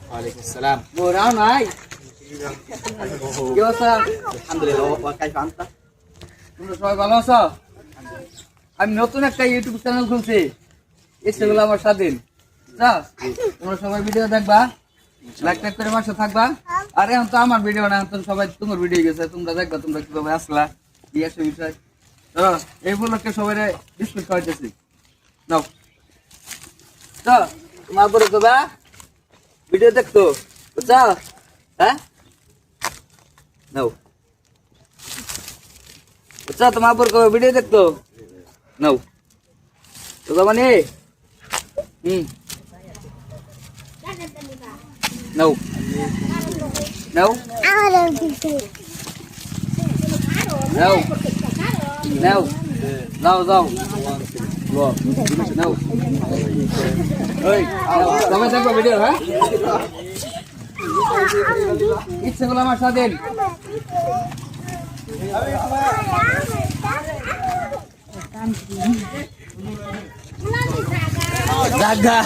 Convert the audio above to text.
ওয়ালাইকুম আসসালাম। বোরাও নাই কি অবস্থা? আলহামদুলিল্লাহ, ওয়া কাইফা আনতা? তোমরা সবাই ভালো আছো? আমি নতুন একটা ইউটিউব চ্যানেল খুলছি, ইচ্ছে হলো আমার স্বাধীন। তোমরা সবাই ভিডিও দেখবা, লাইক টাইক করে পাশে থাকবা। আর এখন তো আমার ভিডিও না, এখন সবাই তোমার ভিডিও গেছে, তোমরা দেখবা তোমরা কিভাবে আসলা, কি আছে বিষয়। তো এই উপলক্ষে সবাই বিস্কুট খাওয়াইতেছি, নাও। তো তোমার বড় তো ভিডিও দেখতো, বুঝছো? হ্যাঁ, নাও। বুঝছো, তোমার বড় ভিডিও দেখতো, নাও। তো মানে নাও নাও নাও নাও যাও যাও নাও। ওই সবাই দেখবো ভিডিও, হ্যাঁ? ইচ্ছে গুলো আমার স্বাধীন। জাগা